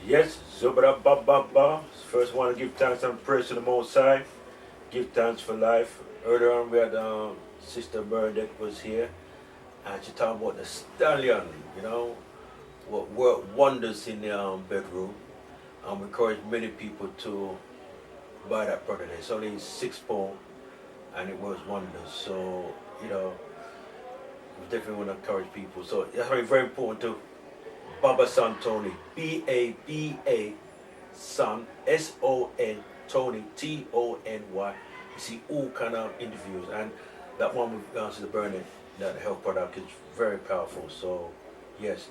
Yes, Zubra ba ba ba. First, want to give thanks and praise to the Most High. Give thanks for life. Earlier on, we had Sister Bernadette was here, and she talked about the stallion. You know, what worked wonders in the bedroom. And we encourage many people to buy that product. It's only £6, and it works wonders. So you know, we definitely want to encourage people. So that's very very important to Babasontony. Baba Son, Son, Tony, Tony. You see all kind of interviews, and that one with the Burning, that health product is very powerful. So, yes.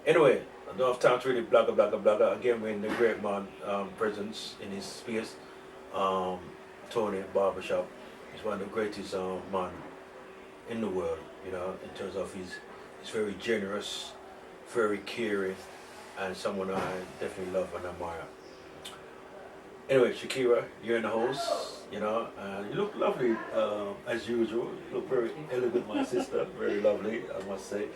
Anyway, I don't have time to really blagger. Again, we're in the great man presence in his space. Um, Tony Barber Shop is one of the greatest man in the world. You know, in terms of he's very generous, very caring, and someone I definitely love and admire. Anyway, Shakira, you're in the house, you know, and you look lovely as usual. You look very elegant, my sister. Very lovely, I must say.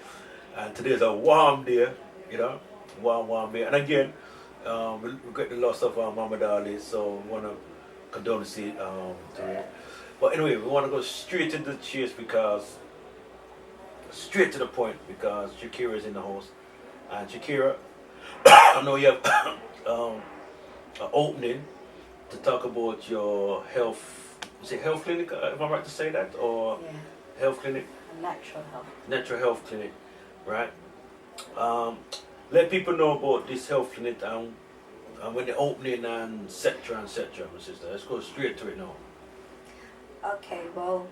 And today's a warm day, you know, warm day. And again, we got the loss of Mama Ali, so we want to condolences to her. But anyway, we want to go straight to the chase because, straight to the point because Shakira is in the house. And Shakira, I know you have an opening to talk about your health. Is it health clinic? If I'm right to say that, or Yeah, health clinic, natural health. natural health clinic, right? Um, Let people know about this health clinic and when the opening and etc. My sister. Let's go straight to it now. Okay, well,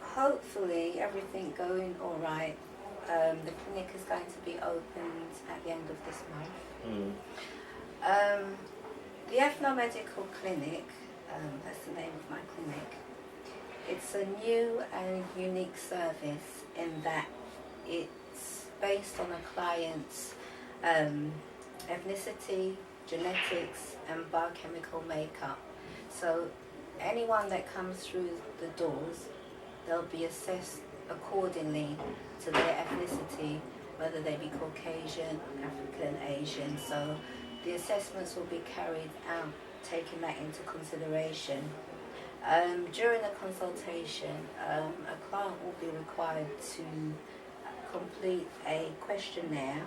hopefully everything going all right. The clinic is going to be opened at the end of this month. Mm. Um, the Ethnomedical Clinic, that's the name of my clinic. It's a new and unique service in that it's based on a client's ethnicity, genetics, and biochemical makeup. So anyone that comes through the doors, they'll be assessed accordingly to their ethnicity, whether they be Caucasian, African, Asian. So the assessments will be carried out taking that into consideration. During a consultation, a client will be required to complete a questionnaire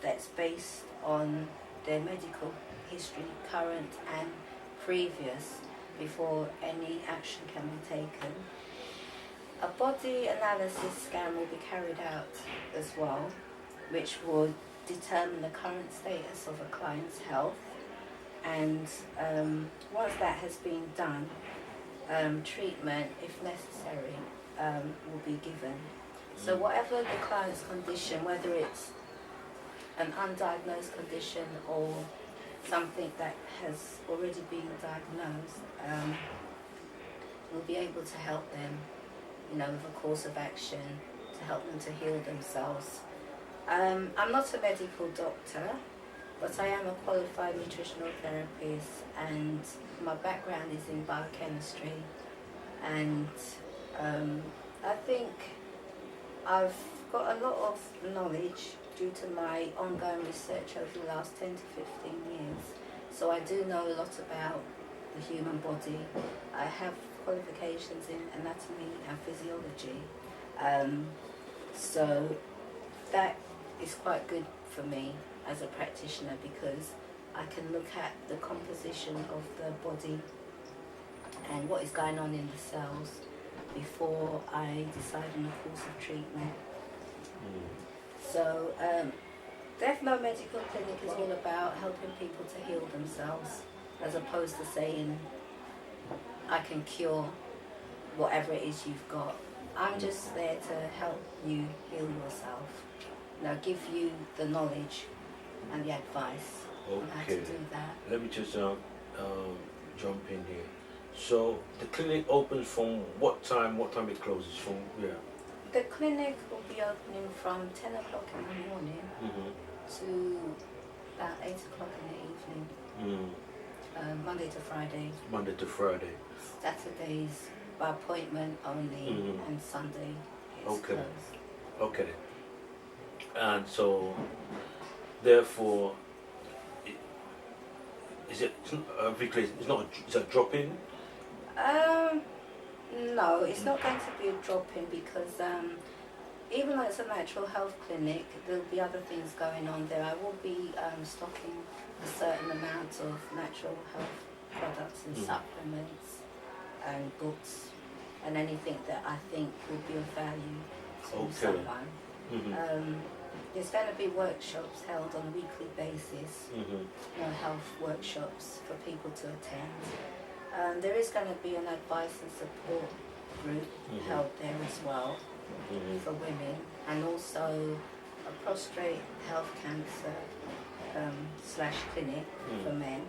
that's based on their medical history, current and previous, before any action can be taken. A body analysis scan will be carried out as well, which will determine the current status of a client's health. And once that has been done, treatment, if necessary, will be given. So whatever the client's condition, whether it's an undiagnosed condition or something that has already been diagnosed, we'll be able to help them, with a course of action to help them to heal themselves. I'm not a medical doctor, but I am a qualified nutritional therapist, and my background is in biochemistry. And I think I've got a lot of knowledge due to my ongoing research over the last 10 to 15 years. So I do know a lot about the human body. I have qualifications in anatomy and physiology. So that is quite good for me as a practitioner, because I can look at the composition of the body and what is going on in the cells before I decide on a course of treatment. So the Ethnomedical Clinic is all about helping people to heal themselves, as opposed to saying I can cure whatever it is you've got. I'm just there to help you heal yourself. Give you the knowledge and the advice on how to do that. Let me just jump in here. So the clinic opens from what time? What time it closes from? Yeah. The clinic will be opening from 10 o'clock in the morning to about 8 o'clock in the evening. Monday to Friday. Monday to Friday. Saturdays by appointment only, and Sunday is closed. Okay. And so, therefore, Is it? It's not. Is it a drop-in? No, it's not going to be a drop-in because even though it's a natural health clinic, there'll be other things going on there. I will be stocking a certain amount of natural health products and supplements and books and anything that I think will be of value to someone. There's going to be workshops held on a weekly basis, health workshops for people to attend. There is going to be an advice and support group held there as well for women, and also a prostate health cancer / clinic for men,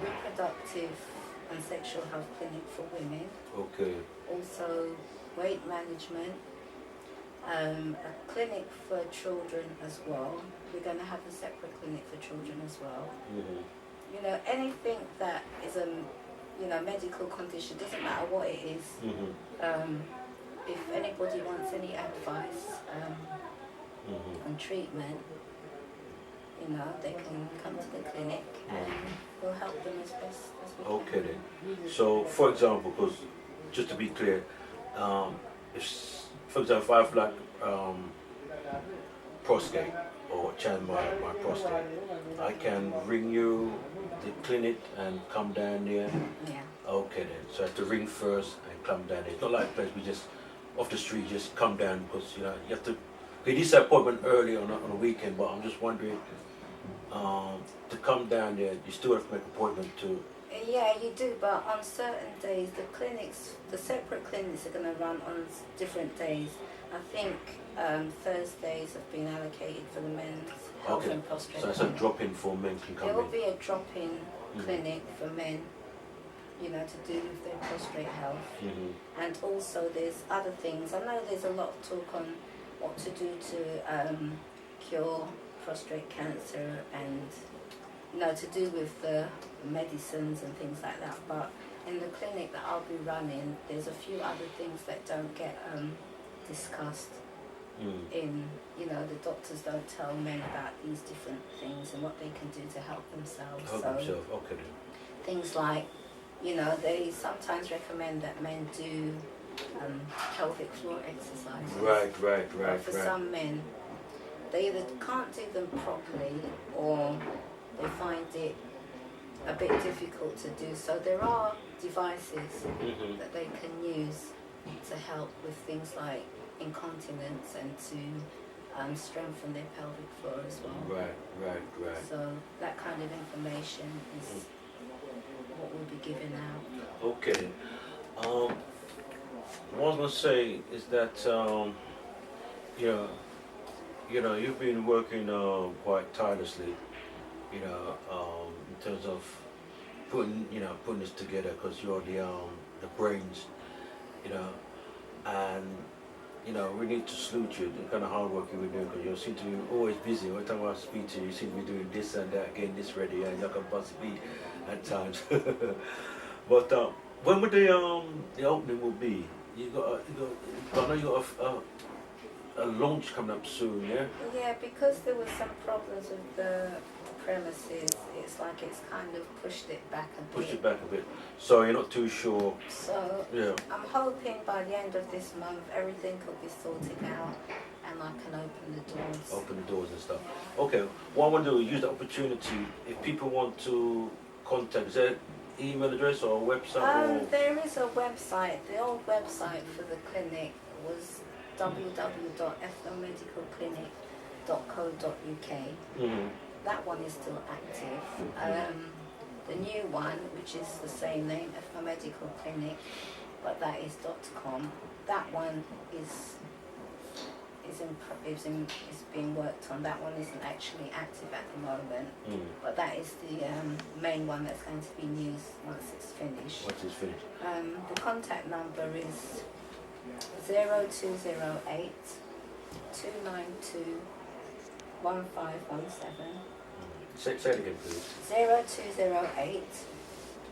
reproductive and sexual health clinic for women, also weight management, a clinic for children as well. We're going to have a separate clinic for children as well. You know, anything that is a medical condition, doesn't matter what it is. If anybody wants any advice on treatment, they can come to the clinic and we'll help them as best as we can. Okay then. So, for example, because just to be clear, if I have like prostate or channel my prostate, I can ring you the clinic and come down there. Yeah. Okay then. So I have to ring first and come down there. It's not like a place we just off the street just come down because you have to. We did set appointment early on a weekend, but I'm just wondering to come down there. You still have to make an appointment to. Yeah, you do, but on certain days, the separate clinics are going to run on different days. I think Thursdays have been allocated for the men's health and prostate. So it's a drop-in for men can come in. There will be a drop-in clinic for men, to do with their prostate health. And also there's other things. I know there's a lot of talk on what to do to cure prostate cancer and to do with the medicines and things like that, but in the clinic that I'll be running, there's a few other things that don't get discussed in, the doctors don't tell men about these different things and what they can do to help themselves. Okay. Things like, they sometimes recommend that men do pelvic floor exercises. Right. But for some men, they either can't do them properly or they find it a bit difficult to do. So there are devices that they can use to help with things like incontinence and to strengthen their pelvic floor as well. Right. So that kind of information is what will be given out. Okay. What I was going to say is that, you've been working quite tirelessly, in terms of putting this together because you're the brains, and we need to salute you, the kind of hard work you've been doing because you seem to be always busy. Every time I speak to you, you seem to be doing this and that, getting this ready, and you can possibly at times. But when would the opening will be? I know you got a launch coming up soon, yeah? Yeah, because there was some problems with the premises, it's like it's kind of pushed it back a bit. Push it back a bit. So you're not too sure. So yeah. I'm hoping by the end of this month everything could be sorted out and I can open the doors. Open the doors and stuff. Okay, what I want to do is use the opportunity, if people want to contact, is there an email address or a website? There is a website. The old website for the clinic was www.ethnomedicalclinic.co.uk. That one is still active. The new one, which is the same name, Ethnomedical Clinic, but that is .com. That one is being worked on. That one isn't actually active at the moment, but that is the main one that's going to be used once it's finished. Once it's finished. The contact number is 0208 292 1517. Say it again, please. 0208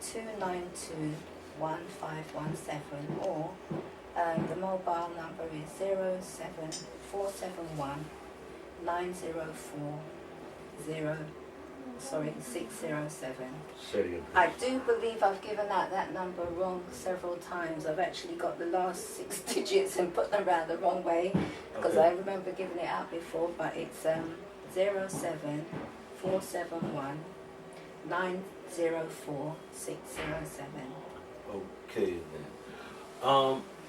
292 1517, or the mobile number is 07471 904 sorry, 607. Say it again, I please. do believe I've given out that number wrong several times. I've actually got the last 6 digits and put them around the wrong way because Okay. I remember giving it out before, but it's 07471 904 607. Okay then.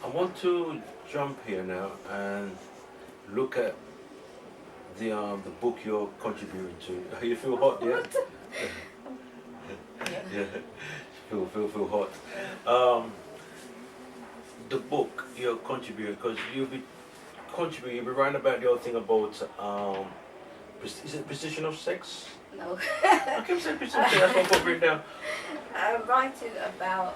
I want to jump here now and look at the book you're contributing to. You feel hot, yeah? Yeah. Feel hot. The book you're contributing, because you'll be writing about the whole thing about is it precision of sex? No. I keep saying precision of sex. That's what I'm putting down. I'm writing about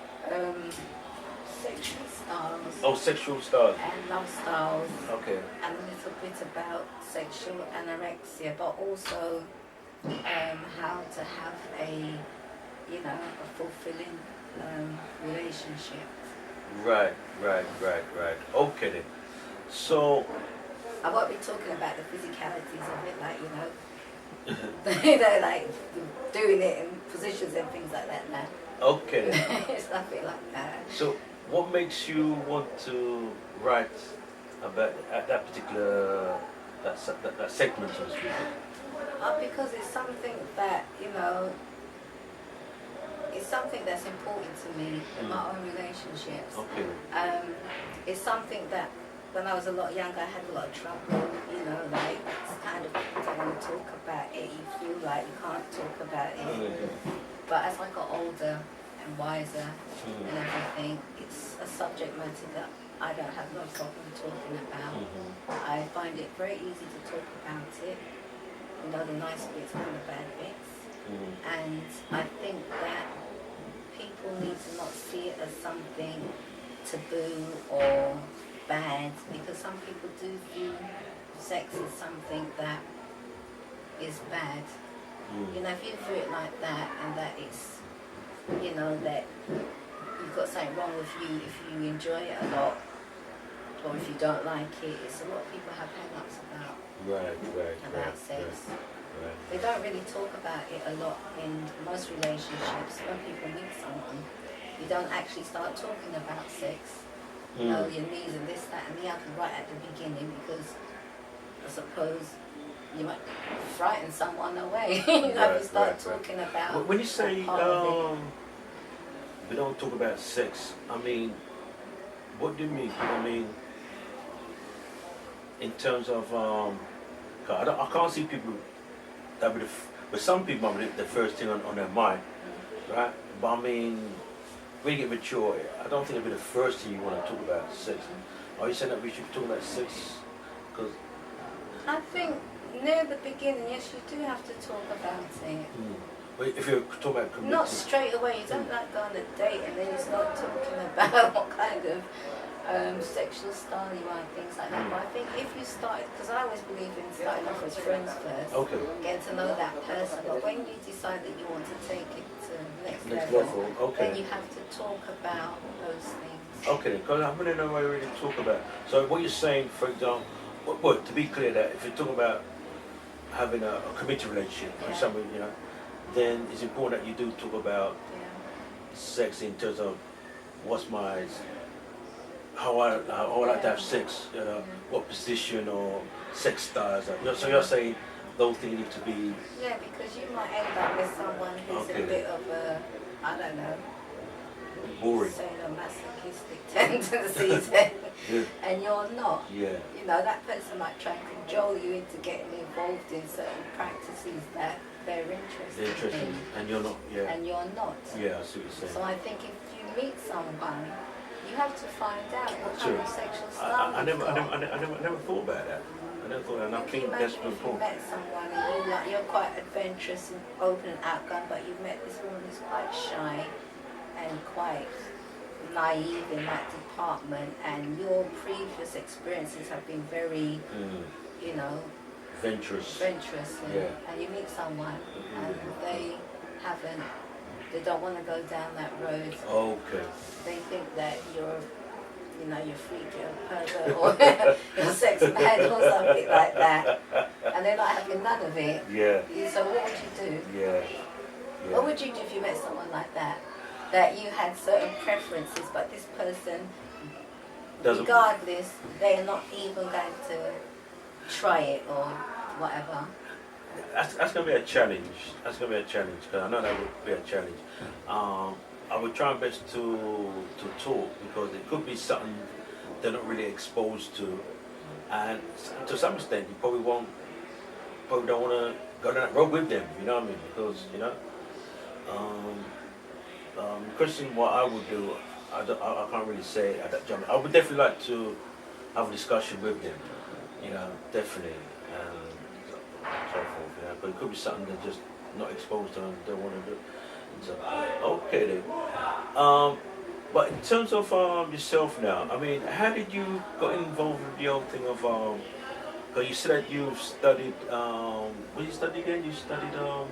sexual styles Oh, sexual styles. and love styles Okay. and a little bit about sexual anorexia, but also how to have a fulfilling relationship. Right. Okay then. So, I won't be talking about the physicalities of it, like like doing it in positions and things like that now. okay then. It's nothing like that. So, what makes you want to write about that particular that segment, so to speak? Because it's something that, it's something that's important to me in my own relationships. Okay. It's something that when I was a lot younger I had a lot of trouble, like it's kind of you don't want to talk about it, you feel like you can't talk about it. But as I got older and wiser and everything, it's a subject matter that I don't have no problem talking about. I find it very easy to talk about it, the nice bits and the bad bits. And I think that people need to not see it as something taboo or bad, because some people do view sex as something that is bad. If you view it like that and that it's, that you've got something wrong with you if you enjoy it a lot or if you don't like it, it's a lot of people have hang-ups about sex. Right. They don't really talk about it a lot in most relationships. When people meet someone, you don't actually start talking about sex. Your needs and this, that and the other right at the beginning, because I suppose you might frighten someone away. If you start talking about when you say that part of we don't talk about sex, I mean, what do you mean? I mean, in terms of I can't see people that would, but some people might be the first thing on their mind, right? But I mean, when you get mature, I don't think it'll be the first thing you want to talk about sex. Are you saying that we should talk about sex? Because I think near the beginning, yes, you do have to talk about it. But if you're talking about committing, not straight away. You don't like go on a date and then you start talking about what kind of sexual style you are and things like that. But I think if you start, because I always believe in starting off as friends first, getting to know that person. But when you decide that you want to take it to the next level, then you have to talk about those things. Okay, because I'm going to know what I really talk about. So what you're saying, for example, well, to be clear, that if you're talking about having a committed relationship with someone, then it's important that you do talk about sex in terms of what's my, how I like to have sex, what position or sex styles. So you're saying those things need to be... Yeah, because you might end up with someone who's a bit of a, I don't know, boring, sadomasochistic tendencies, and you're not. That person might try and cajole you into getting involved in certain practices that they're interested in. And you're not. And you're not. Yeah, I see what you're saying. So I think if you meet someone, you have to find out what kind of sexual style I never thought about that. I never thought that, and I think that's important. If you important. met someone and you're quite adventurous and open and outgoing, but you've met this woman who's quite shy and quite naive in that department, and your previous experiences have been very, Venturous. And you meet someone and they don't want to go down that road. Okay. They think that you're freak, you're a pervert, or you're a sex mad or something like that. And and they're not having none of it. Yeah. So what would you do? Yeah. What would you do if you met someone like that? That you had certain preferences, but this person, regardless, they're not even going to try it or whatever. That's going to be a challenge. That's going to be a challenge, because I know that would be a challenge. I would try my best to talk, because it could be something they're not really exposed to, and to some extent you probably don't want to go down that road with them. You know what I mean? Because question what I would do, I can't really say at that juncture. I would definitely like to have a discussion with them. Definitely, and so forth. But it could be something they're just not exposed to and don't want to do. So, okay then. But in terms of yourself now, I mean, how did you get involved with the whole thing of because you said that you've studied what did you study again? You studied You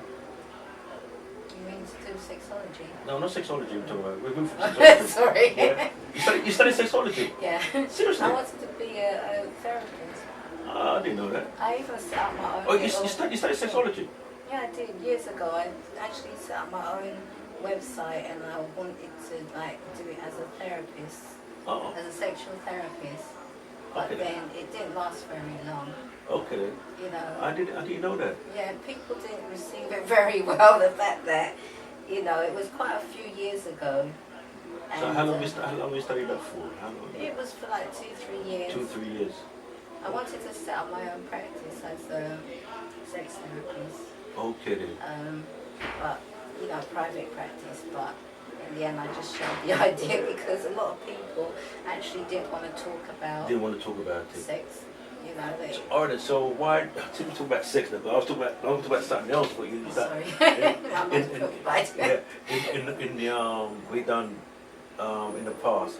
mean to do sexology? No, not sexology. We're talking about. We're moving from sexology. Sorry. Yeah. You studied sexology. Yeah. Seriously? I wanted to be a therapist. I didn't know that. I even set up my own. Oh, you studied sexology? Yeah, I did years ago. I actually set up my own website, and I wanted to do it as a therapist, as a sexual therapist. But then it didn't last very long. Okay. I didn't know that. Yeah, people didn't receive it very well. The fact that it was quite a few years ago. So how long we studied that for? How long? It was for 2-3 years. 2-3 years. I wanted to set up my own practice as a sex therapist. Okay then. But private practice. But in the end, I just shelved the idea because a lot of people actually didn't want to talk about. Didn't want to talk about it. Sex. Alright, so why? Didn't talk about sex now, but I was talking about something else. But you sorry. In the we done in the past.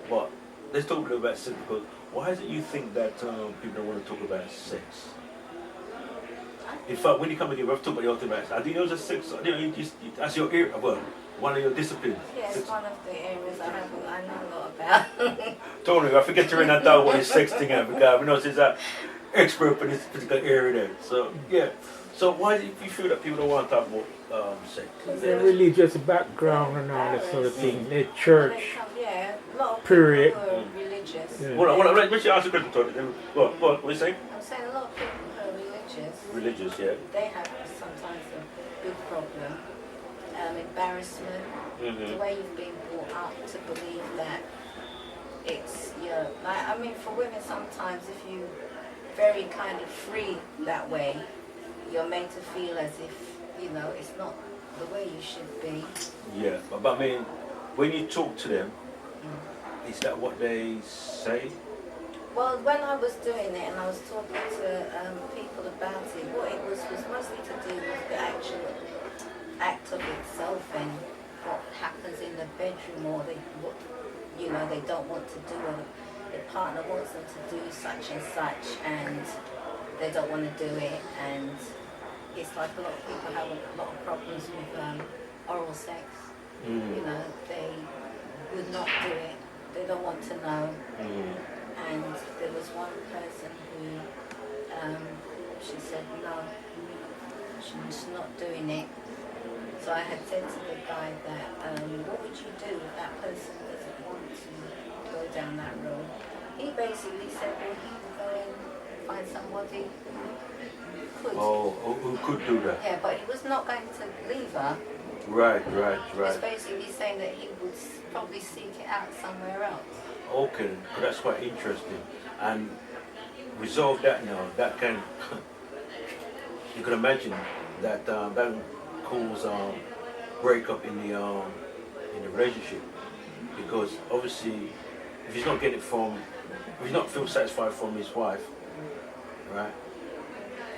But let's talk a little about sex, because why is it you think that people don't want to talk about sex? In fact, when you come here, we've talked about your thing about sex. I didn't know it's sex. That's your area. Well, one of your disciplines. Yes, it's one of the areas I know a lot about. Don't worry, I forget to write that down what his sex thing is, because we know she's an expert in this particular area there. So yeah. So why do you feel that people don't want to talk about sex? Their religious background and all that sort of thing. Their church. Yeah, a lot of period. people who are religious. Yeah. Let me ask you a question, Tony. What are you saying? I'm saying a lot of people who are religious. Religious, yeah. They have sometimes a big problem. Embarrassment, the way you've been brought up to believe that it's, for women sometimes if you're very kind of free that way, you're made to feel as if, it's not the way you should be. Yeah, but I mean, when you talk to them, is that what they say? Well, when I was doing it and I was talking to people about it, what it was mostly to do with the actual act of itself and what happens in the bedroom, or they don't want to do, or the partner wants them to do such and such and they don't want to do it, and it's like a lot of people have a lot of problems with oral sex. They would not do it, they don't want to know. And there was one person who she said no, she's not doing it. So I had said to the guy that, what would you do if that person doesn't want to go down that road? He basically said, well, he would go and find somebody who could. Oh, who could do that? Yeah, but he was not going to leave her. Right. He was basically saying that he would probably seek it out somewhere else. Okay, that's quite interesting. And resolve that now, that can, you can imagine that that cause breakup in the relationship, because obviously if he's not getting it if he's not feel satisfied from his wife, right,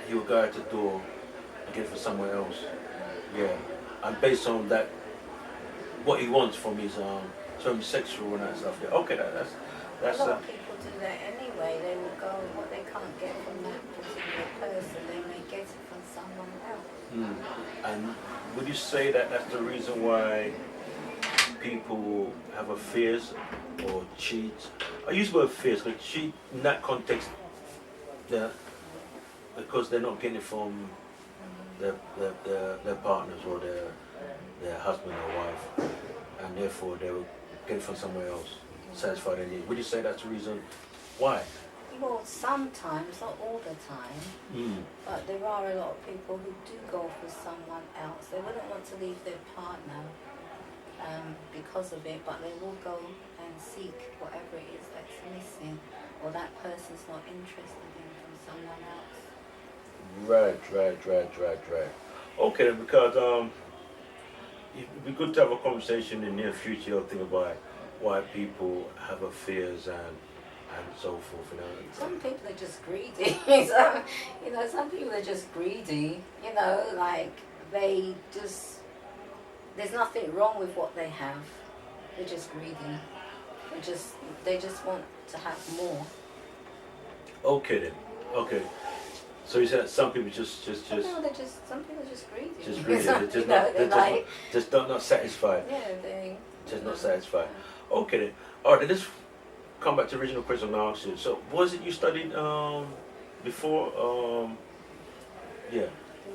he will go out the door and get it for somewhere else. Yeah, and based on that, what he wants from his sexual and that stuff. Yeah. Okay, that's a lot of people do that anyway. They will go what they can't get from that particular person, they may get it from someone else. And would you say that that's the reason why people have affairs or cheat? I use the word affairs, but cheat in that context, yeah, because they're not getting it from their partners or their husband or wife, and therefore they will get it from somewhere else, satisfy their needs. Would you say that's the reason why? Well, sometimes, not all the time, but there are a lot of people who do go for someone else. They wouldn't want to leave their partner because of it, but they will go and seek whatever it is that's missing or that person's not interested in from someone else. Right. Okay, then, because it'd be good to have a conversation in the near future. I'll think about why people have affairs and so forth. You know. Some people are just greedy. Some people are just greedy. Like they just, there's nothing wrong with what they have. They're just greedy. They just want to have more. Okay then. Okay. So you said some people just Some people are just greedy. just greedy. They're just not satisfied. Yeah, they Just not satisfied. Okay then. All right. Then let's come back to the original question I asked you. So was it you studied before? Yeah.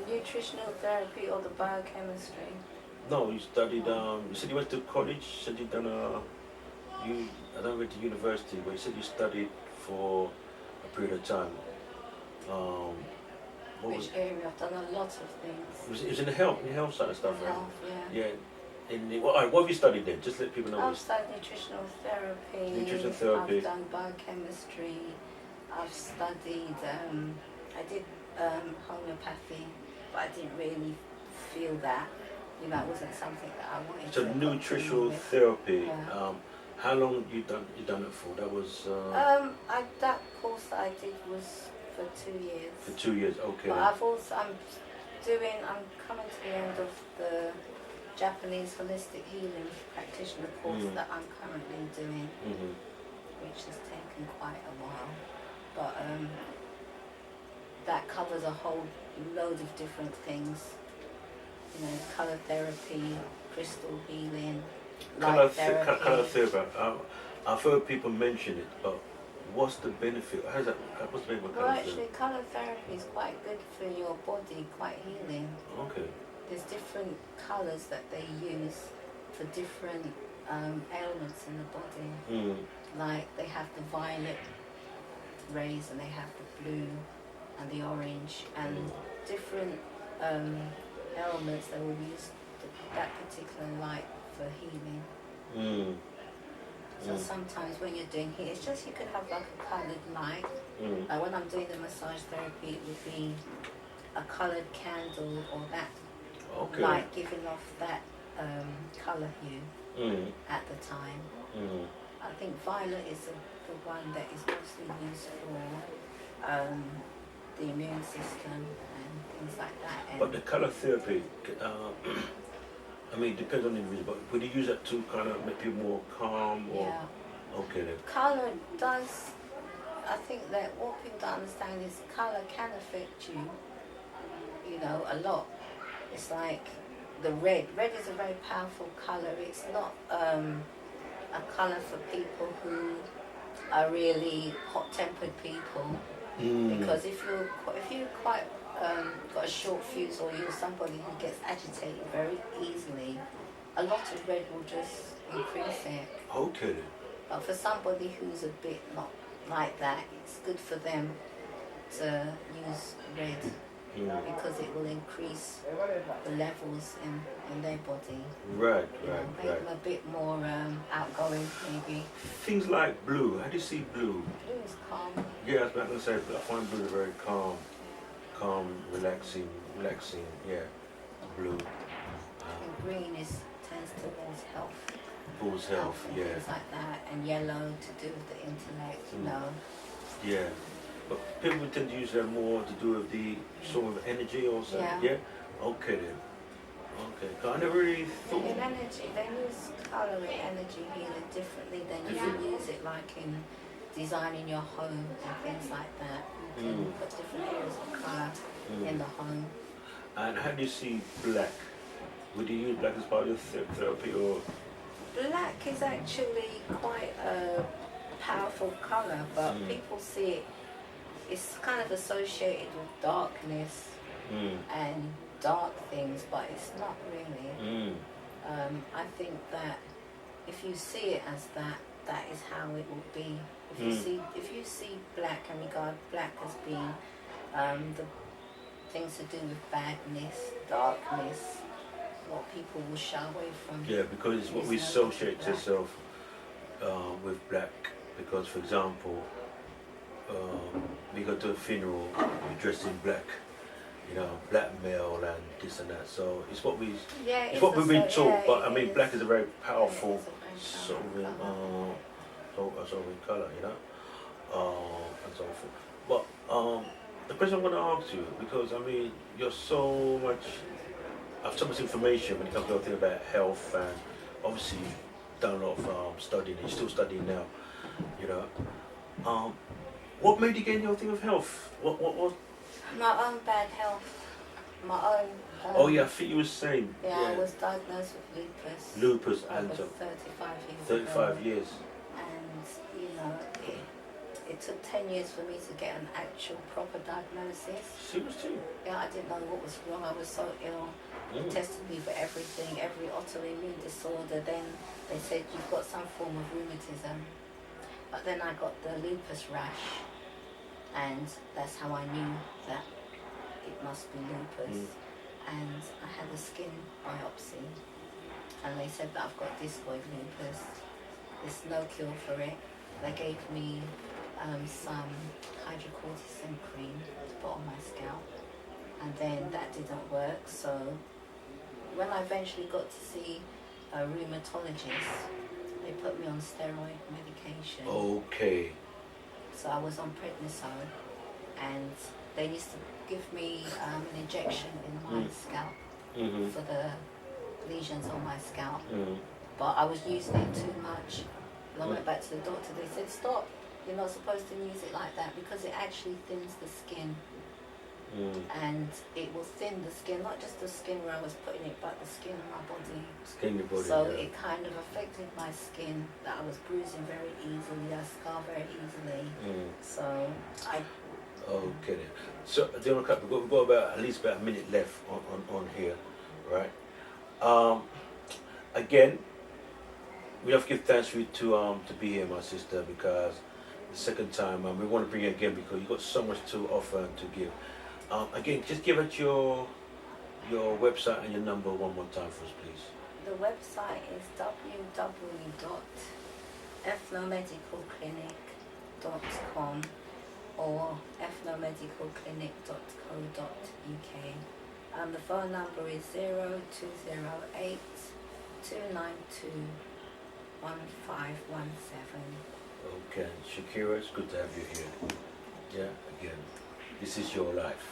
The nutritional therapy or the biochemistry. No, you studied. You said you went to college. You said you done I don't went to university, but you said you studied for a period of time. Which area? I've done a lot of things. It was in the health side of stuff, right? Health, yeah. Yeah. All right, what have you studied then? Just let people know. I've studied nutritional therapy. I've done biochemistry. I've studied. I did homeopathy, but I didn't really feel that. It wasn't something that I wanted. So to nutritional therapy. Yeah. How long you done it for? That was. That course that I did was for 2 years. For 2 years, okay. But I'm coming to the end of the Japanese holistic healing practitioner course that I'm currently doing, which has taken quite a while. But that covers a whole load of different things. Colour therapy, crystal healing, light therapy. Colour therapy. I've heard people mention it, but what's the benefit? What's the benefit of colour therapy? Actually, colour therapy is quite good for your body, quite healing. Okay. There's different colours that they use for different ailments in the body. Like they have the violet rays and they have the blue and the orange and different ailments they will use that particular light for healing. So sometimes when you're doing heat, it's just you could have like a coloured light. Like when I'm doing the massage therapy, it would be a coloured candle or that light giving off that colour hue at the time. I think violet is the one that is mostly used for the immune system and things like that. But the colour therapy, it depends on the individual, but would you use that to kind of make people more calm? Or? Yeah. Okay then. Colour does, I think that what people don't understand is colour can affect you, a lot. It's like the red. Red is a very powerful colour. It's not a colour for people who are really hot-tempered people. Because if you're quite got a short fuse or you're somebody who gets agitated very easily, a lot of red will just increase it. Okay. But for somebody who's a bit not like that, it's good for them to use red because it will increase the levels in their body. Right. Make them a bit more outgoing, maybe. Things like blue. How do you see blue? Blue is calm. Yeah, I was about to say, I find blue very calm, relaxing. Yeah, blue. And green tends towards health. Towards health, yeah. Things like that, and yellow to do with the intellect, Yeah, but people tend to use that more to do with the sort of energy or something. Yeah. Okay then. Okay. 'Cause I never really thought. In energy, they use colour in energy healing differently than you use it like in designing your home and things like that. You can put different areas of colour in the home. And how do you see black? Would you use black as part of your therapy or? Black is actually quite a powerful colour, but people see it it's kind of associated with darkness and dark things, but it's not really. I think that if you see it as that, that is how it will be. If you see black and regard black as being the things to do with badness, darkness, what people will shy away from. Yeah, because it's what we associate ourselves with black. Because, for example, we go to a funeral, we dress in black, you know, black male and this and that. So it's what we've been taught. But I mean, black is a very powerful sort of colour, you know, and so forth. But the question I'm going to ask you, because I mean, you're so much, have so much information when it comes to everything about health, and obviously you've done a lot of studying, and you're still studying now, you know. What made you gain your thing of health? What? My own bad health. My own. Oh yeah, I think you were saying. Yeah, I was diagnosed with lupus. Lupus, over and 35 years. 35 years. And you know, it took 10 years for me to get an actual proper diagnosis. Seriously? Yeah, I didn't know what was wrong. I was so ill. They tested me for everything, every autoimmune disorder. Then they said you've got some form of rheumatism. But then I got the lupus rash, and that's how I knew that it must be lupus. And I had a skin biopsy, and they said that I've got discoid lupus. There's no cure for it. They gave me some hydrocortisone cream to put on my scalp, and then that didn't work. So when I eventually got to see a rheumatologist, they put me on steroid medication. Okay. So I was on prednisone, and they used to give me an injection in my scalp for the lesions on my scalp. But I was using it too much. And I went back to the doctor. They said, stop. You're not supposed to use it like that, because it actually thins the skin. And it will thin the skin, not just the skin where I was putting it, but the skin on my body. Skin your body. So yeah. it kind of affected my skin, that I was bruising very easily, I scar very easily. So I... Okay then. So, we've got about, at least about a minute left on here, right? Again, we have to give thanks for you to be here, my sister, because the second time, we want to bring you again because you've got so much to offer and to give. Again, just give us your website and your number one more time for us, please. The website is www.ethnomedicalclinic.com or ethnomedicalclinic.co.uk. The phone number is 0208 292 1517. Okay, Shakira, it's good to have you here. Yeah, again, this is your life.